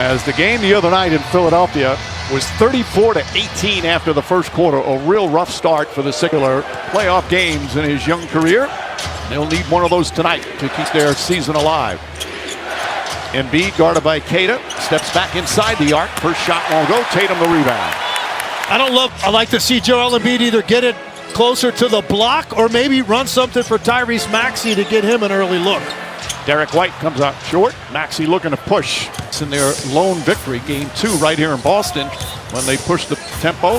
As the game the other night in Philadelphia was 34-18 after the first quarter, a real rough start for the singular playoff games in his young career. They'll need one of those tonight to keep their season alive. Embiid guarded by Qtr, steps back inside the arc. First shot won't go. Tatum the rebound. I like to see Joel Embiid either get it closer to the block or maybe run something for Tyrese Maxey to get him an early look. Derek White comes out short. Maxey looking to push. It's in their lone victory, game 2 right here in Boston when they push the tempo.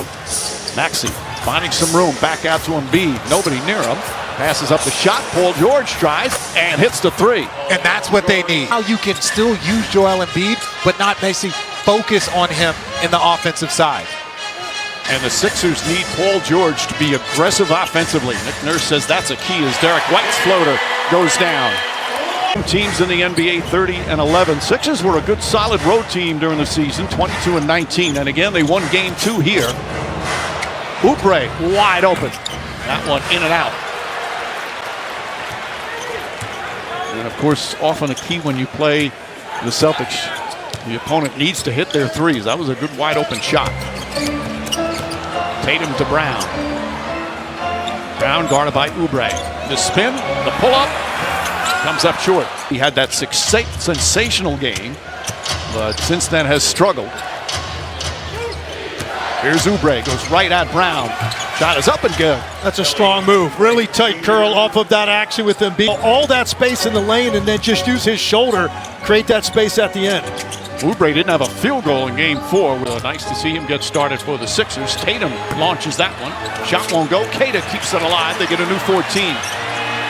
Maxey finding some room, back out to Embiid. Nobody near him. Passes up the shot. Paul George tries and hits the 3. And that's what they need. How you can still use Joel Embiid, but not basically focus on him in the offensive side. And the Sixers need Paul George to be aggressive offensively. Nick Nurse says that's a key as Derek White's floater goes down. Teams in the NBA 30-11. Sixers were a good solid road team during the season, 22-19. And again, they won game 2 here. Oubre wide open. That one in and out. And of course, often a key when you play the Celtics, the opponent needs to hit their threes. That was a good wide open shot. Tatum to Brown. Brown guarded by Oubre. The spin, the pull-up, comes up short. He had that sensational game, but since then has struggled. Here's Oubre, goes right at Brown. Shot is up and good. That's a strong move. Really tight curl off of that action with Embiid. All that space in the lane and then just use his shoulder, create that space at the end. Oubre didn't have a field goal in game 4. Nice to see him get started for the Sixers. Tatum launches that one. Shot won't go. Qtr keeps it alive. They get a new 14.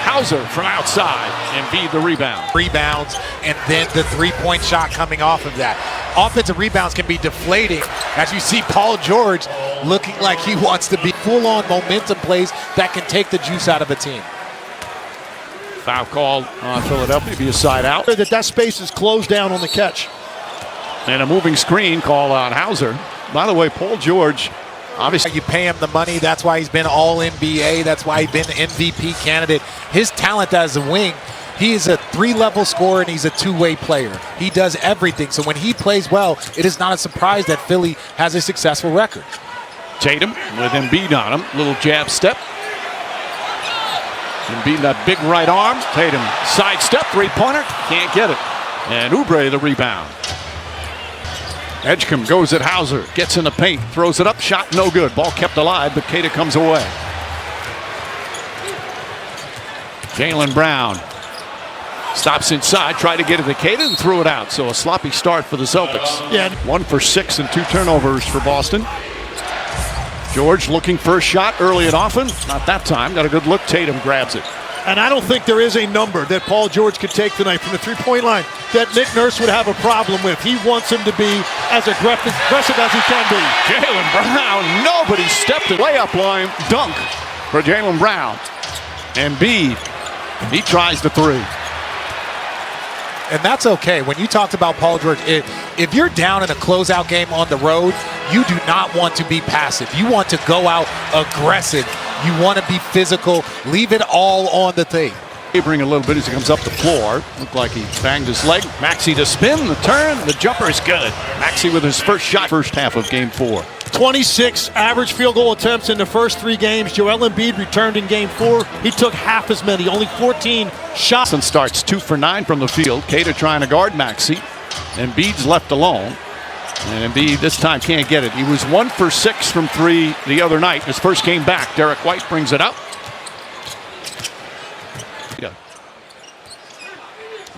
Hauser from outside. Embiid the rebound. Rebounds, and then the three-point shot coming off of that. Offensive rebounds can be deflating as you see Paul George looking like he wants to be full-on momentum plays that can take the juice out of a team. Foul called on Philadelphia. Be a side out. That space is closed down on the catch. And a moving screen call on Hauser. By the way, Paul George, obviously. You pay him the money. That's why he's been All-NBA. That's why he's been the MVP candidate. His talent as a wing, he is a 3-level scorer and he's a 2-way player. He does everything. So when he plays well, it is not a surprise that Philly has a successful record. Tatum with Embiid on him. Little jab step. Embiid that big right arm. Tatum sidestep, 3-pointer. Can't get it. And Oubre the rebound. Edgecombe goes at Hauser, gets in the paint, throws it up, shot no good. Ball kept alive, but Qtr comes away. Jaylen Brown stops inside, tried to get it to Qtr and threw it out. So a sloppy start for the Celtics. Yeah. 1 for 6 and 2 turnovers for Boston. George looking for a shot early and often. Not that time. Got a good look. Tatum grabs it. And I don't think there is a number that Paul George could take tonight from the three-point line that Nick Nurse would have a problem with. He wants him to be as aggressive as he can be. Jaylen Brown, nobody stepped the layup line. Dunk for Jaylen Brown. Embiid, he tries the 3. And that's okay. When you talked about Paul George, if you're down in a closeout game on the road, you do not want to be passive. You want to go out aggressive. You want to be physical. Leave it all on the thing. Wavering a little bit as he comes up the floor. Looked like he banged his leg. Maxey to spin, the turn, the jumper is good. Maxey with his first shot, first half of game 4. 26 average field goal attempts in the first 3 games. Joel Embiid returned in game 4. He took half as many, only 14 shots. And starts 2 for 9 from the field. Qtr trying to guard Maxey. Embiid's left alone. And Embiid this time can't get it. He was 1 for 6 from 3 the other night. His first game back. Derek White brings it up.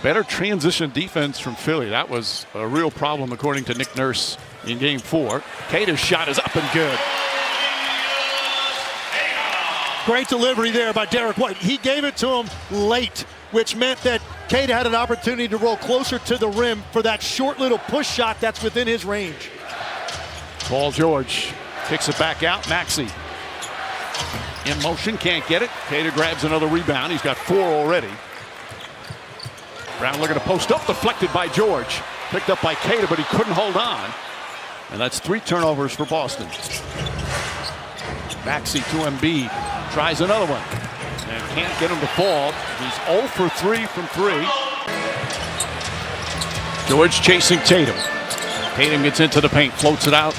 Better transition defense from Philly. That was a real problem according to Nick Nurse in game 4. Qtr's shot is up and good. Great delivery there by Derek White. He gave it to him late, which meant that Qtr had an opportunity to roll closer to the rim for that short little push shot that's within his range. Paul George kicks it back out. Maxey in motion, can't get it. Qtr grabs another rebound. He's got 4 already. Brown looking to post up, deflected by George. Picked up by Qtr, but he couldn't hold on. And that's 3 turnovers for Boston. Maxey to Embiid. Tries another one. And can't get him to fall. He's 0 for 3 from 3. George chasing Tatum. Tatum gets into the paint, floats it out.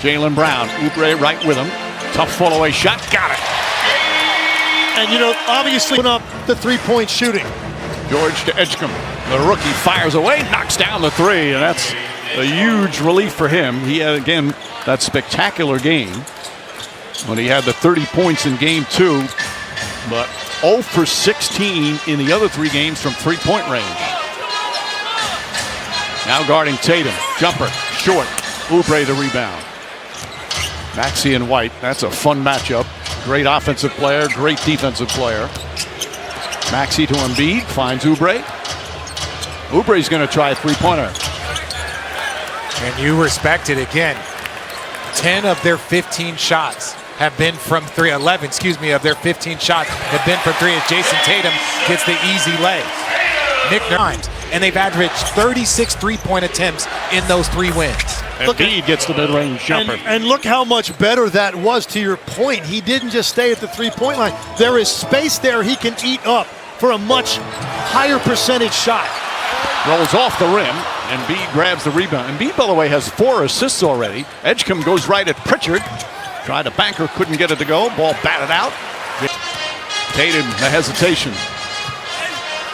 Jaylen Brown, Oubre right with him. Tough fall-away shot, got it. And you know, obviously put up the three-point shooting. George to Edgecombe. The rookie fires away, knocks down the three, and that's a huge relief for him. He had, again, that spectacular game when he had the 30 points in game 2, but 0 for 16 in the other 3 games from three-point range. Now guarding Tatum. Jumper, short. Oubre the rebound. Maxey and White, that's a fun matchup. Great offensive player, great defensive player. Maxey to Embiid, finds Oubre. Oubre's going to try a three-pointer. And you respect it again. 10 of their 15 shots have been from 3. 11, of their 15 shots have been from 3 as Jason Tatum gets the easy lay. Nick Nurse, and they've averaged 36 three-point attempts in those 3 wins. Embiid gets the mid-range jumper. And look how much better that was, to your point. He didn't just stay at the three-point line. There is space there he can eat up for a much higher percentage shot. Rolls off the rim. Embiid grabs the rebound. Embiid, by the way, has 4 assists already. Edgecombe goes right at Pritchard. Tried to banker, couldn't get it to go. Ball batted out. Tatum, the hesitation.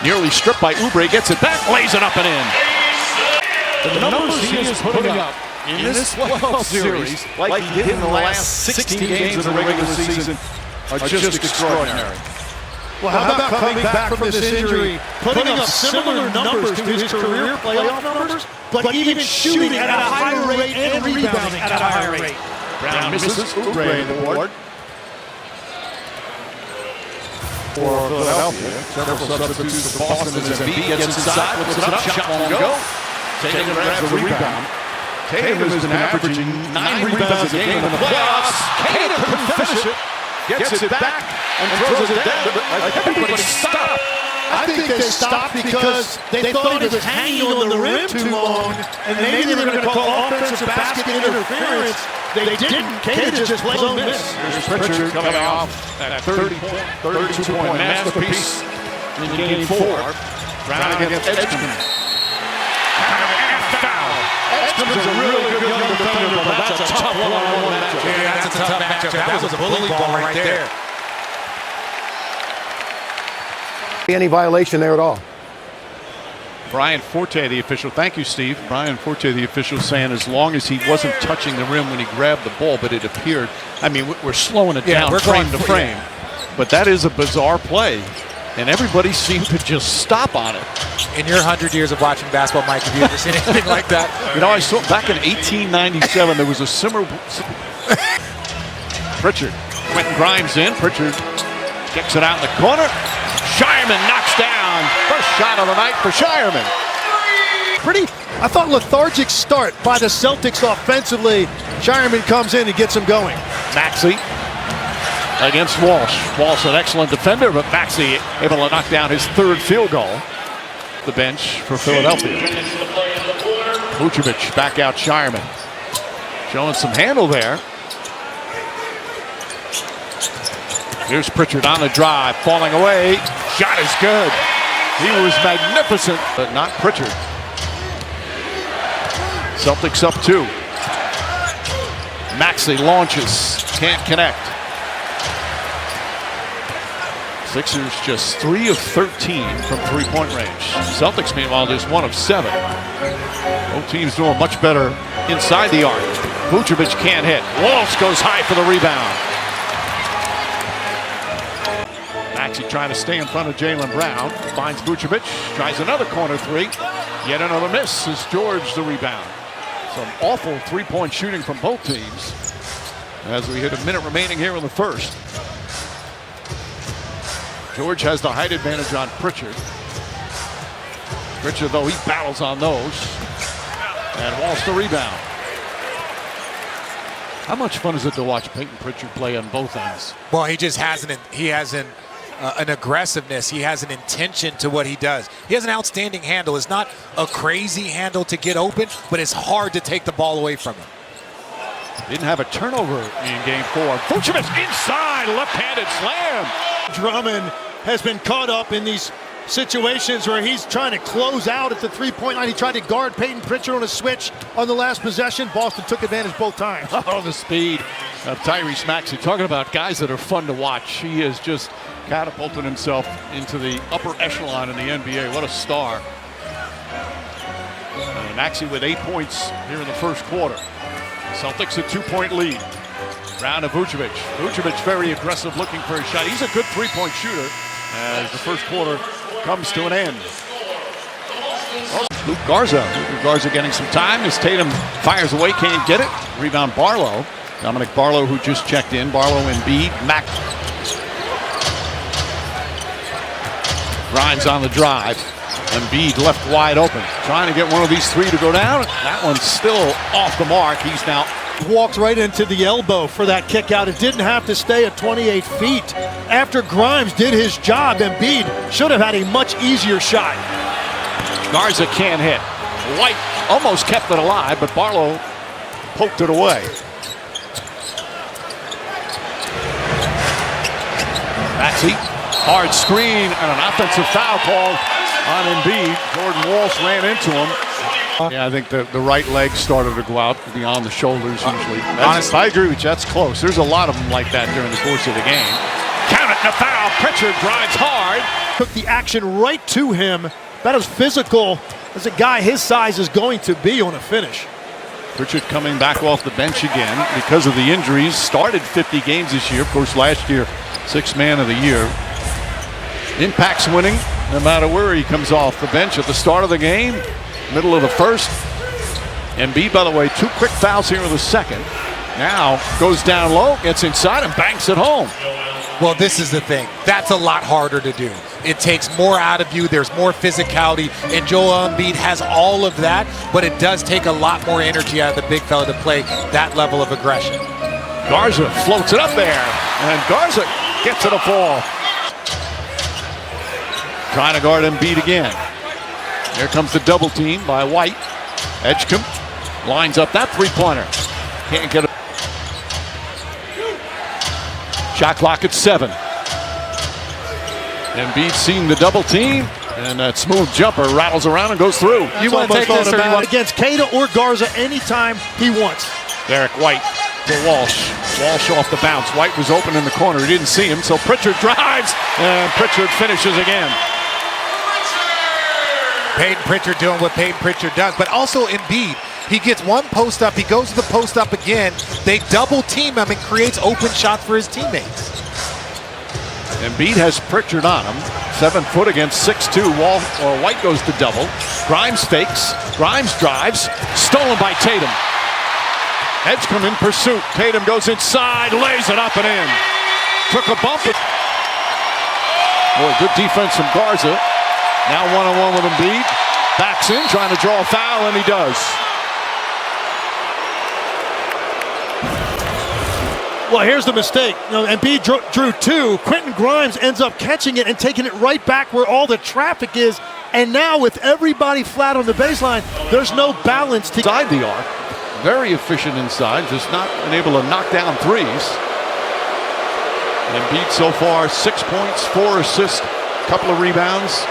Nearly stripped by Oubre, gets it back, lays it up and in. The numbers he is putting up in this playoff series, like he did in the last 16 games of the regular season, are just extraordinary. Well, how about coming back from this injury, putting up similar numbers to his career playoff numbers, but even shooting at a higher rate and rebounding at a higher rate? Brown misses, Oubre the board. For Philadelphia, several substitutes for Boston as Embiid gets inside, puts it up, shot won't go. Tatum grabs the rebound. Tatum has been averaging 9 rebounds a game in the playoffs. Tatum couldn't finish it. Gets it back and throws it down. Everybody stop. I think they stopped because they thought he was hanging on the rim too long, and maybe they were going to call offensive basket interference. They didn't. Cater just plays on miss. Here's Pritchard coming off that 32-point masterpiece in game 4. Brown against Edgecombe. Foul. Edgecombe's a really good young defender, but that's a tough one-on-one matchup. Yeah, that's a tough matchup. That was a bully ball right there. Any violation there at all? Brian Forte, the official. Thank you, Steve. Brian Forte, the official, saying as long as he wasn't touching the rim when he grabbed the ball, but it appeared. I mean, we're slowing it down frame to frame. But that is a bizarre play, and everybody seemed to just stop on it. In your 100 years of watching basketball, Mike, have you ever seen anything like that? You know, I saw back in 1897, there was a similar. Pritchard. Quentin Grimes in. Pritchard kicks it out in the corner. Shireman knocks down. First shot of the night for Shireman. I thought, lethargic start by the Celtics offensively. Shireman comes in and gets them going. Maxey against Walsh. Walsh, an excellent defender, but Maxey able to knock down his 3rd field goal. The bench for Philadelphia. Vucevic back out Shireman. Showing some handle there. Here's Pritchard on the drive, falling away. Shot is good. He was magnificent, but not Pritchard. Celtics up 2. Maxey launches, can't connect. Sixers just 3 of 13 from three-point range. Celtics, meanwhile, just 1 of 7. Both teams doing much better inside the arc. Vucevic can't hit. Walsh goes high for the rebound. Maxey trying to stay in front of Jaylen Brown. Finds Vucevic. Tries another corner 3. Yet another miss as George the rebound. Some awful three-point shooting from both teams as we hit a minute remaining here in the first. George has the height advantage on Pritchard. Pritchard, though, he battles on those. And Walsh the rebound. How much fun is it to watch Peyton Pritchard play on both ends? Well, he just has an aggressiveness. He has an intention to what he does. He has an outstanding handle. It's not a crazy handle to get open, but it's hard to take the ball away from him. Didn't have a turnover in game 4. Vucevic inside, left-handed slam. Drummond has been caught up in these situations where he's trying to close out at the three-point line. He tried to guard Peyton Pritchard on a switch on the last possession. Boston took advantage both times. Oh, the speed of Tyrese Maxey. Talking about guys that are fun to watch. He has just catapulted himself into the upper echelon in the NBA. What a star. And Maxey with 8 points here in the first quarter. Celtics a 2-point lead. Round of Vucevic. Vucevic very aggressive, looking for a shot. He's a good three-point shooter as the first quarter comes to an end. Luke Garza. Luke Garza getting some time as Tatum fires away, can't get it. Rebound Barlow. Dominic Barlow, who just checked in. Barlow, Embiid, Mac. Grimes on the drive. Embiid left wide open. Trying to get one of these three to go down. That one's still off the mark. He's now walks right into the elbow for that kick out. It didn't have to stay at 28 feet. After Grimes did his job, Embiid should have had a much easier shot. Garza can't hit. White almost kept it alive, but Barlow poked it away. Maxey, hard screen and an offensive foul call on Embiid. Jordan Walsh ran into him. Yeah, I think the right leg started to go out beyond the shoulders usually. Honestly, I agree with you. That's close. There's a lot of them like that during the course of the game. Count it, and a foul. Pritchard drives hard. Took the action right to him. About as physical as a guy his size is going to be on a finish. Pritchard coming back off the bench again because of the injuries. Started 50 games this year. Of course, last year, sixth man of the year. Impacts winning no matter where he comes off the bench at the start of the game. Middle of the first. Embiid, by the way, 2 quick fouls here in the second. Now goes down low, gets inside, and banks it home. Well, this is the thing. That's a lot harder to do. It takes more out of you. There's more physicality, and Joel Embiid has all of that, but it does take a lot more energy out of the big fella to play that level of aggression. Garza floats it up there, and Garza gets it a fall. Trying to guard Embiid again. Here comes the double team by White. Edgecombe lines up that three-pointer. Can't get it. Shot clock at 7. Embiid seeing the double team, and that smooth jumper rattles around and goes through. You want to take this against Queta or Garza anytime he wants. Derek White to Walsh. Walsh off the bounce. White was open in the corner. He didn't see him, so Pritchard drives, and Pritchard finishes again. Peyton Pritchard doing what Peyton Pritchard does, but also Embiid. He gets one post up, he goes to the post up again. They double team him and creates open shots for his teammates. Embiid has Pritchard on him. 7 foot against 6'2". White goes to double. Grimes fakes. Grimes drives. Stolen by Tatum. Edgecombe in pursuit. Tatum goes inside, lays it up and in. Took a bump. Boy, good defense from Garza. Now one-on-one with Embiid. Backs in, trying to draw a foul, and he does. Well, here's the mistake. Embiid drew 2. Quentin Grimes ends up catching it and taking it right back where all the traffic is. And now with everybody flat on the baseline, there's no balance to inside the arc. Very efficient inside, just not been able to knock down threes. Embiid so far 6 points, 4 assists, a couple of rebounds.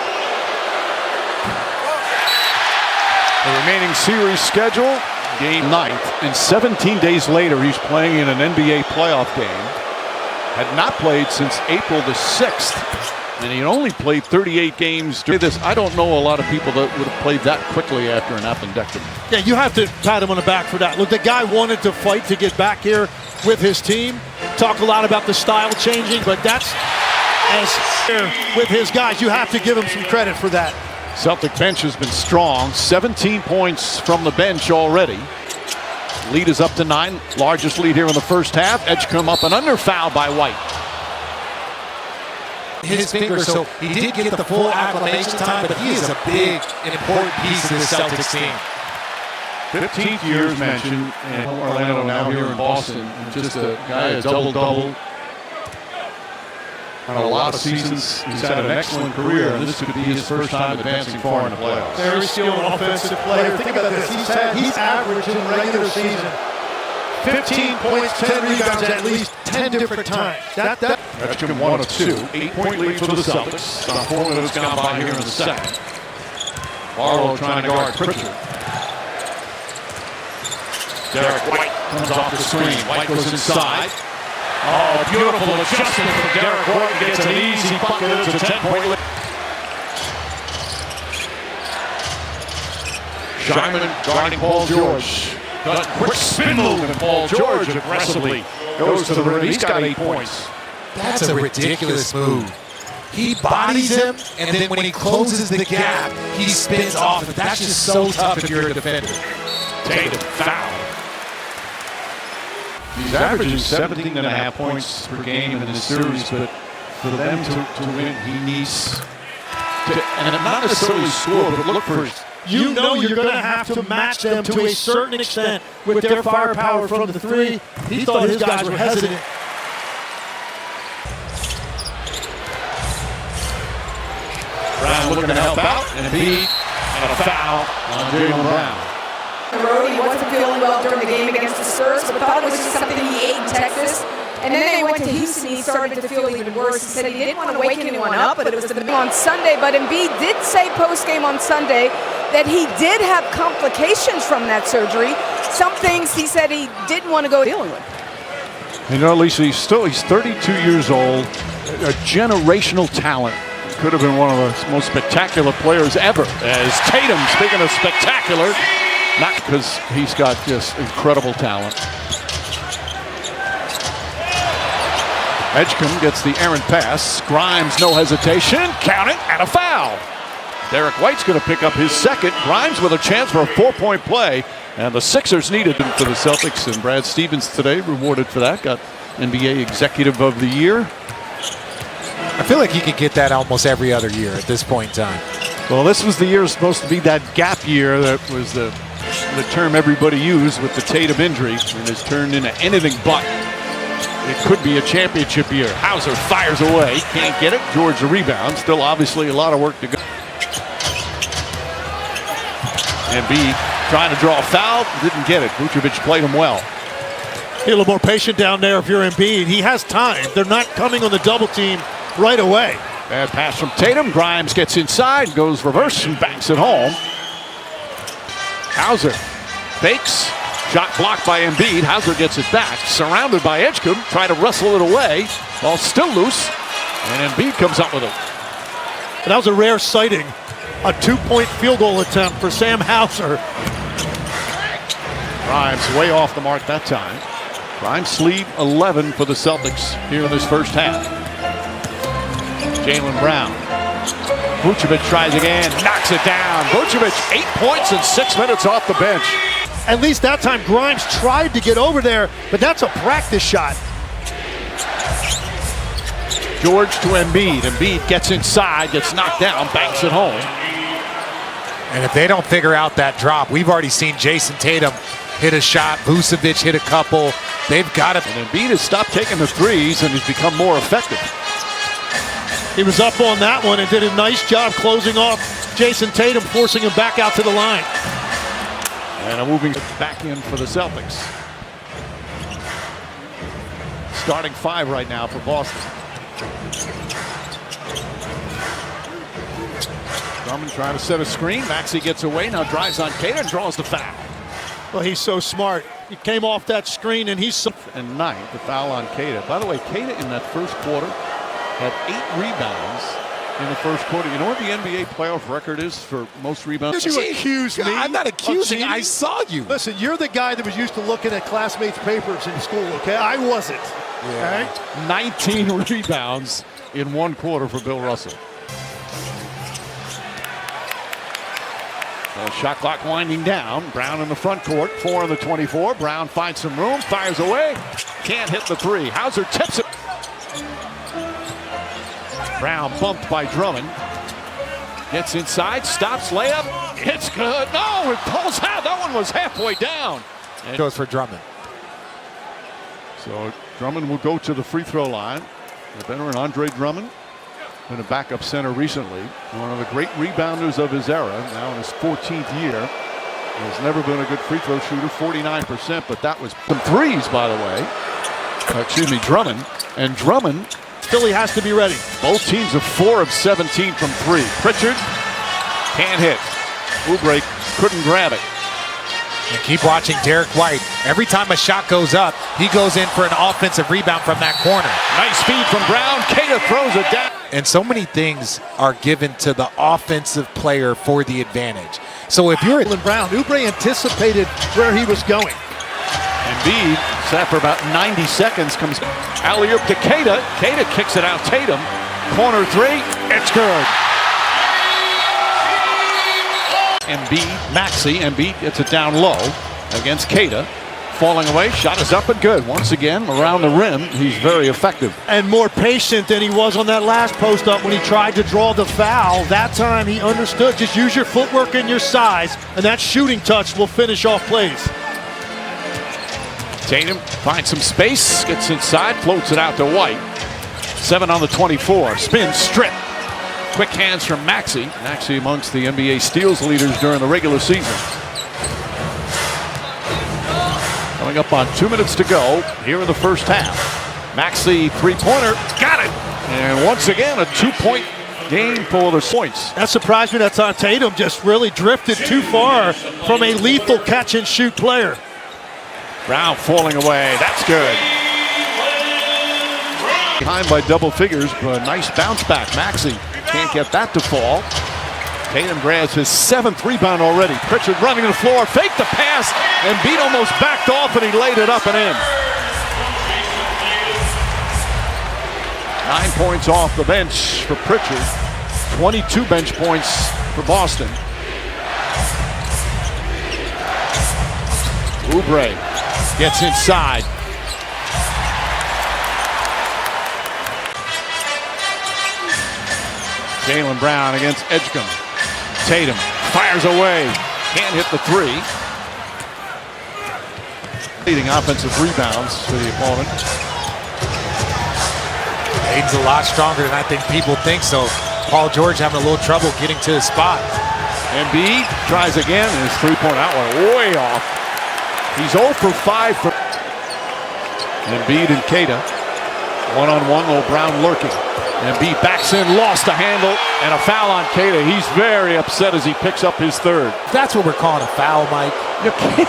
The remaining series schedule, game 9th, and 17 days later he's playing in an NBA playoff game. Had not played since April the 6th, and he only played 38 games during this. I don't know a lot of people that would have played that quickly after an appendectomy. Yeah, you have to pat him on the back for that. Look, the guy wanted to fight to get back here with his team. Talk a lot about the style changing, but that's as with his guys. You have to give him some credit for that. Celtic bench has been strong. 17 points from the bench already. Lead is up to 9. Largest lead here in the first half. Edgecombe up and under, foul by White. His finger, so he did get the full acclimation time, but he is a big, important piece of this Celtics team. 15th year is mentioned, and Orlando now here in Boston. And just a guy, a double-double. On a lot of seasons, he's had an excellent career, and this could be his first time advancing far in the playoffs. Very skilled offensive player. Think about this. He's averaged in regular season 15 points, 10 rebounds at least 10 different times. Edgecombe 1 of 2. 8-point lead for the Celtics. About 4 minutes gone by here in the second. Barlow trying to guard Pritchard. Derek White comes off the screen. White goes inside. Oh, beautiful adjustment from Derek White. Gets an easy bucket. It's a 10-point lead. Shyman guarding Paul George. Got a quick spin move, and Paul George aggressively goes to the rim. He's got 8 points. That's a ridiculous move. He bodies him, and then when he closes the gap, he spins off. That's just so tough if you're a defender. Tatum foul. He's averaging 17.5 points per game in this series, but for them to win, he needs to, and not necessarily score, but look for his. You know you're going to have to match them to a certain extent with their firepower from the three. He thought his guys were hesitant. Brown looking to help out, and Embiid and a foul on Jaylen Brown. He wasn't feeling well during the game against the Spurs, but thought it was just something he ate in Texas. And then they went to Houston, he started to feel even worse. He said he didn't want to wake anyone up, but it was on Sunday. But Embiid did say post-game on Sunday that he did have complications from that surgery. Some things he said he didn't want to go dealing with. You know, Lisa, he's 32 years old, a generational talent. Could have been one of the most spectacular players ever. As Tatum, speaking of spectacular, not because he's got just incredible talent. Edgecombe gets the errant pass. Grimes, no hesitation. Count it, and a foul. Derek White's going to pick up his second. Grimes with a chance for a 4-point play. And the Sixers needed him for the Celtics. And Brad Stevens today rewarded for that. Got NBA Executive of the Year. I feel like he could get that almost every other year at this point in time. Well, this was the year supposed to be that gap year that was the term everybody used with the Tatum injury. And it's turned into anything but. It could be a championship year. Hauser fires away. Can't get it. George the rebound. Still obviously a lot of work to go. Embiid trying to draw a foul. Didn't get it. Vucevic played him well. Be a little more patient down there if you're Embiid. He has time. They're not coming on the double team right away. Bad pass from Tatum. Grimes gets inside, goes reverse and banks it home. Hauser fakes. Shot blocked by Embiid. Hauser gets it back. Surrounded by Edgecombe. Try to wrestle it away. Ball still loose. And Embiid comes up with it. That was a rare sighting. A 2-point field goal attempt for Sam Hauser. Grimes way off the mark that time. Grimes lead 11 for the Celtics here in this first half. Jaylen Brown. Vucevic tries again. Knocks it down. Vucevic 8 points in 6 minutes off the bench. At least that time Grimes tried to get over there, but that's a practice shot. George to Embiid. Embiid gets inside, gets knocked down, banks it home. And if they don't figure out that drop, we've already seen Jason Tatum hit a shot. Vucevic hit a couple. They've got it. And Embiid has stopped taking the threes and has become more effective. He was up on that one and did a nice job closing off Jason Tatum, forcing him back out to the line. And moving back in for the Celtics. Starting 5 right now for Boston. Drummond trying to set a screen. Maxey gets away, now drives on Tatum, draws the foul. Well, he's so smart. He came off that screen and he's so... And 9th, the foul on Queta. By the way, Queta in that first quarter had 8 rebounds in the first quarter. You know what the NBA playoff record is for most rebounds? You accuse me. I'm not accusing. I saw you. Listen, you're the guy that was used to looking at classmates' papers in school, okay? I wasn't. Yeah. Okay? 19 rebounds in 1 quarter for Bill Russell. Shot clock winding down. Brown in the front court. 4 on the 24. Brown finds some room. Fires away. Can't hit the 3. Hauser tips it. Brown bumped by Drummond. Gets inside. Stops. Layup. It's good. No, it pulls out. That one was halfway down. And goes for Drummond. So Drummond will go to the free throw line. The veteran Andre Drummond. Been a backup center recently. One of the great rebounders of his era, now in his 14th year. Has never been a good free throw shooter, 49%, but that was some threes, by the way. Excuse me, Drummond. And Drummond, Philly has to be ready. both teams are 4 of 17 from 3. Pritchard can't hit. Oubre couldn't grab it. And keep watching Derek White. Every time a shot goes up, he goes in for an offensive rebound from that corner. Nice feed from Brown. Qutr throws it down. And so many things are given to the offensive player for the advantage. So if you're Brown, Oubre anticipated where he was going. Embiid sat for about 90 seconds. Comes alley-oop to Qutr. Qutr kicks it out. Tatum. Corner 3. It's good. Embiid gets it down low against Qutr. Falling away, shot is up and good. Once again, around the rim, he's very effective. And more patient than he was on that last post up when he tried to draw the foul. That time he understood, just use your footwork and your size, and that shooting touch will finish off plays. Tatum finds some space, gets inside, floats it out to White. 7 on the 24, spin, strip. Quick hands from Maxey. Maxey amongst the NBA steals leaders during the regular season. Coming up on 2 minutes to go here in the first half. Maxey three-pointer, got it! And once again, a 2-point game for the points. That surprised me. That's on Tatum, just really drifted too far from a lethal catch-and-shoot player. Brown falling away, that's good. Behind by double figures, but a nice bounce back. Maxey can't get that to fall. Tatum grabs his 7th rebound already. Pritchard running the floor, faked the pass, and Embiid almost backed off, and he laid it up and in. 9 points off the bench for Pritchard. 22 bench points for Boston. Oubre gets inside. Jaylen Brown against Edgecombe. Tatum fires away. Can't hit the 3. Leading offensive rebounds for the opponent. Aiden's a lot stronger than I think people think, so Paul George having a little trouble getting to his spot. Embiid tries again, and his three-point out went way off. He's 0 for 5 for Embiid and Qutr. One-on-one, little Brown lurking. Embiid backs in, lost the handle, and a foul on Qutr. He's very upset as he picks up his 3rd. That's what we're calling a foul, Mike. You can't.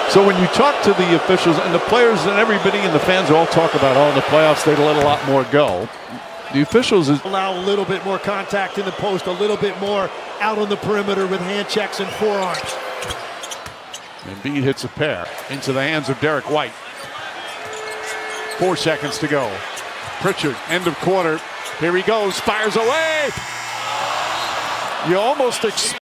So when you talk to the officials and the players and everybody and the fans all talk about, oh, in the playoffs they'd let a lot more go. The officials allow a little bit more contact in the post, a little bit more out on the perimeter with hand checks and forearms. Embiid hits a pair into the hands of Derek White. 4 seconds to go. Pritchard, end of quarter. Here he goes, fires away. You almost expect